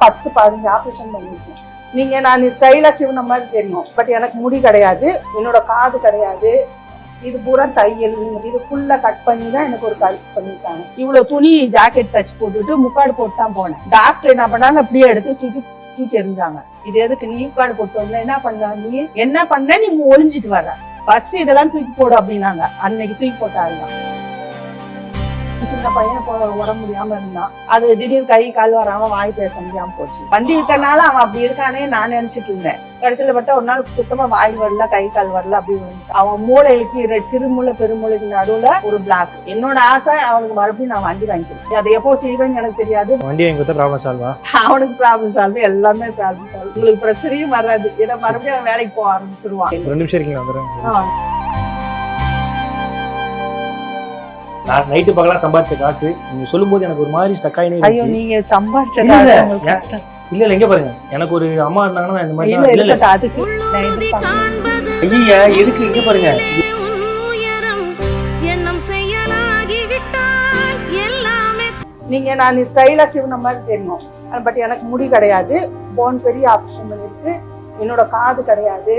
10-15 operation பண்ணியிருக்கேன். நான் ஸ்டைலா சிவன மாதிரி தெரியும், பட் எனக்கு முடி கிடையாது, என்னோட காது கிடையாது, இது பூரா தையல். இது ஃபுல்லா கட் பண்ணி தான் எனக்கு ஒரு கல்ப் பண்ணிட்டாங்க. இவ்வளவு துணி ஜாக்கெட் தச்சு போட்டுட்டு முக்காடு போட்டு தான் போனேன். டாக்டர் என்ன பண்ணாங்க, அப்படியே எடுத்து தூக்கி எறிஞ்சாங்க. இது எதுக்கு நீ முக்காடு போட்டு வந்த, என்ன பண்ண நீ, என்ன பண்ண நீ ஒளிஞ்சிட்டு வர்ற, ஃபர்ஸ்ட் இதெல்லாம் தூக்கி போடு அப்படின்னாங்க. அன்னைக்கு தூக்கி போட்டாருங்க. சின்ன பையனை உடம்பு முடியாம இருந்தான், அது திடீர்னு கை கால் வராம வாய் பேச முடியாம போச்சு. வண்டி விட்டனால அவன் அப்படி இருக்கானே நான் நினைச்சிட்டு இருந்தேன். கடைசியில பார்த்தா ஒரு நாள் சுத்தமா வாய் வரல, கை கால் வரல, அப்படி அவன் மூளைக்கு சிறுமூளை பெருமூளைக்கு நடுவுல ஒரு பிளாக். என்னோட ஆசை அவனுக்கு மறுபடியும் நான் வண்டி வாங்கிக்கிறேன். அது எப்போ செய்வேன்னு எனக்கு தெரியாது. வண்டி வாங்கி கொடுத்தா ப்ராப்ளம் சால்வா? அவனுக்கு ப்ராப்ளம் சால்வ், எல்லாமே ப்ராப்ளம் சால்வ். உங்களுக்கு பிரச்சனையும் வராது, ஏன்னா மறுபடியும் அவன் வேலைக்கு போக ஆரம்பிச்சிருவான். 2 நிமிஷம் இருக்கீங்களா? நான் நைட்டு பகலாம் சம்பாதிச்ச காசு நீங்க சொல்லும்போது எனக்கு ஒரு மாதிரி ஸ்டக் ஆயினே இருந்துச்சு. ஐயோ, நீங்க சம்பாதிச்ச இல்ல இங்க பாருங்க, எனக்கு ஒரு அம்மா இருந்தாங்கன்னா இந்த மாதிரி ஐயா எதுக்கு இங்க பாருங்க. நான் ஸ்டைலா சிவன மாதிரி தெரியும், பட் எனக்கு முடி கிடையாது, போன் பெரிய ஆப்ரேஷன் பண்ணிருக்கு, என்னோட காது கிடையாது,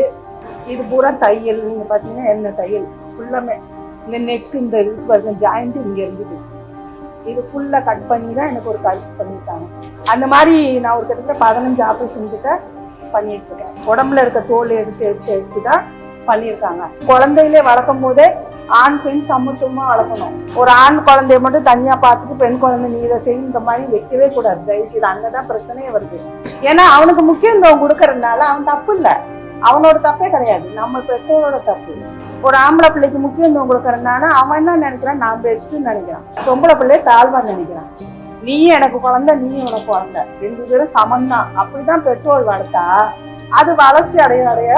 இது பூரா தையல். நீங்க பாத்தீங்கன்னா என்ன தையல் ஃபுல்லாமே இந்த நெக், இந்த ஜாயிண்ட் இங்க இருந்துது, இது ஃபுல்லா கட் பண்ணி தான் எனக்கு ஒரு கல்ப் பண்ணிட்டாங்க. அந்த மாதிரி நான் ஒரு கிட்டத்தட்ட 15 ஆப்ரேஷன் கிட்ட பண்ணிட்டு இருக்கேன். உடம்புல இருக்க தோல் எடுத்து தான் பண்ணியிருக்காங்க. குழந்தையிலே வளர்க்கும் போதே ஆண் பெண் சமத்துவமா வளர்க்கணும். ஒரு ஆண் குழந்தைய மட்டும் தனியா பார்த்துட்டு பெண் குழந்தை நீ இதை செய்ய இந்த மாதிரி வைக்கவே கூடாது, தயவுசெய்து. அங்கதான் பிரச்சனையே வருது. ஏன்னா அவனுக்கு முக்கியத்துவம் கொடுக்கறதுனால அவன் தப்பு இல்லை, அவனோட தப்பே கிடையாது, நம்ம பெற்றோரோட தப்பு. ஒரு ஆம்பளை பிள்ளைக்கு முக்கியத்துவம் கொடுக்கறதுனால அவன் என்ன நினைக்கிறான், நான் பெஸ்ட்ன்னு நினைக்கிறான். பொம்பளை பிள்ளைய தாழ்வா நினைக்கிறான். நீயும் எனக்கு குழந்தை, நீயும் உனக்கு குழந்தை, 2 பேரும் சமந்தான். அப்படிதான் பெற்றோர் வளர்த்தா அது வளர்ச்சி அடைய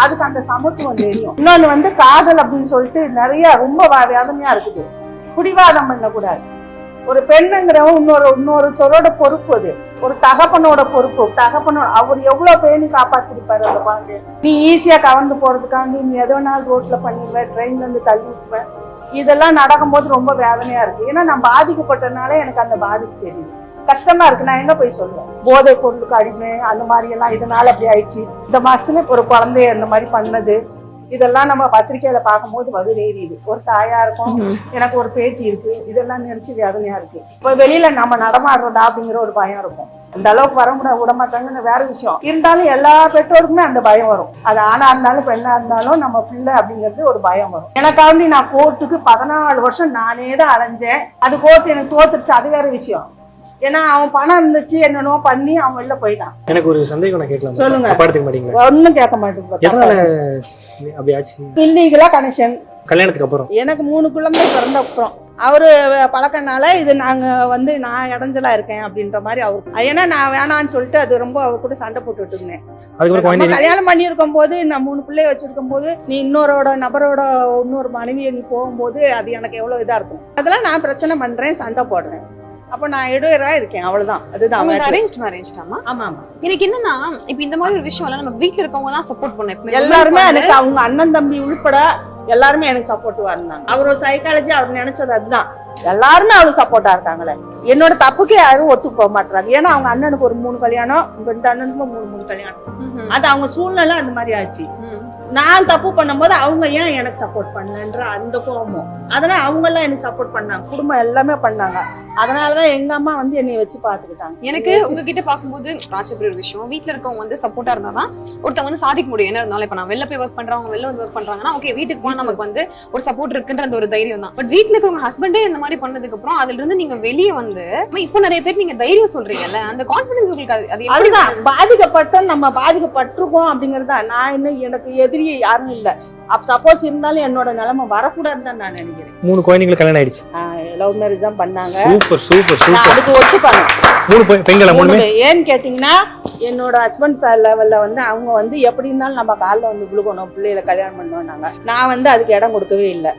அதுக்கு அந்த சமத்துவம் தெரியும். இன்னொன்னு காதல் அப்படின்னு சொல்லிட்டு நிறைய ரொம்ப வேதனையா இருக்குது. குடிவாதம் பண்ணக்கூடாது. ஒரு பெண்ணுங்கிறவன் இன்னொருத்தரோட பொறுப்பு, அது ஒரு தகப்பனோட பொறுப்பு. தகப்பனோட அவர் எவ்வளவு பேணி காப்பாத்திருப்பாரு அந்த குழந்தைய. நீ ஈஸியா கவர்ந்து போறதுக்காண்டி நீ எதோ நாள் ரோட்ல பண்ணிடுவ, ட்ரெயின்ல இருந்து தள்ளி விட்டுவேன். இதெல்லாம் நடக்கும்போது ரொம்ப வேதனையா இருக்கு. ஏன்னா நான் பாதிக்கப்பட்டதுனால எனக்கு அந்த பாதிப்பு தெரியும், கஷ்டமா இருக்கு. நான் எங்க போய் சொல்லுவேன், போதை பொருளுக்கு அடிமை அந்த மாதிரி எல்லாம் இதனால அப்படி ஆயிடுச்சு. இந்த மாசத்துல ஒரு குழந்தைய இந்த மாதிரி பண்ணது, இதெல்லாம் நம்ம பத்திரிக்கையில பார்க்கும்போது வகுதேறியுது. ஒரு தாயா இருக்கும், எனக்கு ஒரு பேட்டி இருக்கு, இதெல்லாம் நினைச்சு வேதனையா இருக்கு. இப்ப வெளியில நம்ம நடமாடுறதா அப்படிங்கிற ஒரு பயம் இருக்கும். அந்த அளவுக்கு வர விட மாட்டாங்கன்னு வேற விஷயம். இருந்தாலும் எல்லா பெற்றோருக்குமே அந்த பயம் வரும். அது ஆணா இருந்தாலும் பெண்ணா இருந்தாலும் நம்ம பிள்ளை அப்படிங்கிறது ஒரு பயம் வரும். எனக்காண்டி நான் கோர்ட்டுக்கு 14 வருஷம் நானே தான் அலைஞ்சேன். அது கோர்ட்டு எனக்கு தோத்துருச்சு, அது வேற விஷயம். ஏன்னா அவன் பணம் இருந்துச்சு, என்னென்னோ பண்ணி அவன் வெளில போயிட்டான். எனக்கு ஒரு சந்தேகம் நான் கேட்கலாம். சொல்லுங்க. பாடுத்துக்க மாட்டீங்களா? ஒன்னும் கேட்க மாட்டேங்குது. இல்லீகலா கனெக்ஷன் கல்யாணத்துக்கு அப்புறம் எனக்கு 3 குழந்தை பிறந்த அப்புறம் அவரு பழக்கனால இது நாங்க நான் இடைஞ்சலா இருக்கேன் அப்படின்ற மாதிரி அவரு. ஏன்னா நான் வேணான்னு சொல்லிட்டு அது ரொம்ப அவர் கூட சண்டை போட்டுட்டு இருந்தேன். கல்யாணம் பண்ணி இருக்கும் போது நான் 3 பிள்ளைய வச்சிருக்கும் போது நீ நபரோட இன்னொரு மனைவியை நீ போகும்போது அது எனக்கு எவ்வளவு இதா இருக்கும். அதெல்லாம் நான் பிரச்சனை பண்றேன், சண்டை போடுறேன். அப்ப நான் இடையூறா இருக்கேன், அவ்வளவுதான். அதுதான் அரேஞ்ச் மேரேஜ் தாமா? ஆமா ஆமா. எனக்கு என்னன்னா இப்ப இந்த மாதிரி ஒரு விஷயம் நமக்கு வீட்டுல இருக்கவங்க தான் சப்போர்ட் பண்ண, எல்லாருமே எனக்கு அவங்க அண்ணன் தம்பி உள்பட எல்லாருமே எனக்கு சப்போர்ட்டிவா இருந்தாங்க. அவர் ஒரு சைக்காலஜி, அவர் நினைச்சது அதுதான். எல்லாருமே அவளுக்கு சப்போர்ட்டா இருக்காங்களே. என்னோட தப்புக்கு யாரும் ஒத்துக்கு போக மாட்டாங்க. ஏன்னா அவங்க அண்ணனுக்கு ஒரு 3 கல்யாணம், 2 அண்ணனுக்கும் 3 கல்யாணம். அது அவங்க சூழ்நிலை அந்த மாதிரி ஆச்சு. நான் தப்பு பண்ணும் போது அவங்க ஏன் எனக்கு சப்போர்ட் பண்ணலன்ற அந்த கோபம். அதனால அவங்க எல்லாம் எனக்கு சப்போர்ட் பண்ணாங்க, குடும்பம் எல்லாமே பண்ணாங்க. அதனாலதான் எங்க அம்மா என்னை வச்சு பாத்துக்கிட்டாங்க. எனக்கு உங்ககிட்ட பாக்கும்போது ராஜபுரி ஒரு விஷயம், வீட்டுல இருக்கவங்க சப்போர்ட்டா இருந்தாதான் ஒருத்தவங்க சாதிக்க முடியும். என்ன இருந்தாலும் இப்ப நான் வெளில போய் ஒர்க் பண்றவங்க வெளில ஒர்க் பண்றாங்கன்னா ஓகே, வீட்டுக்கு போனா நமக்கு ஒரு சப்போர்ட் இருக்குன்ற அந்த ஒரு தைரியம் தான். பட் வீட்டுல இருக்கவங்க ஹஸ்பண்டே இந்த மாதிரி பண்ணதுக்கு அப்புறம் அதுல இருந்து நீங்க வெளியே இப்போ நிறைய பேர் நீங்க தைரியம் சொல்றீங்கல்ல, அந்த கான்பிடன்ஸ் உங்களுக்கு அதுதான் பாதிக்கப்பட்ட நம்ம பாதிக்கப்பட்டிருக்கோம் அப்படிங்கறதா. நான் இன்னும் எனக்கு எதிரியே யாரும் இல்ல. சப்போஸ் இருந்தாலும் என்னோட நிலைமை வரக்கூடாதுன்னு தான் நான் நினைக்கிறேன். 3 குழந்தைங்களுக்கு கல்யாணம் ஆயிடுச்சு. லவ் மேரேஜ் தான் பண்ணாங்க. Super super super. அதுக்கு ஒத்துப்பாங்க. 3 பெண்களா? 3. ஏன்னு கேட்டீங்கன்னா என்னோட ஹஸ்பண்ட் லெவல்ல அவங்க எப்படி இருந்தாலும் நம்ம காலில் விழுகணும், பிள்ளைகளை கல்யாணம் பண்ணோம்னாங்க. நான் அதுக்கு இடம் கொடுக்கவே இல்லை.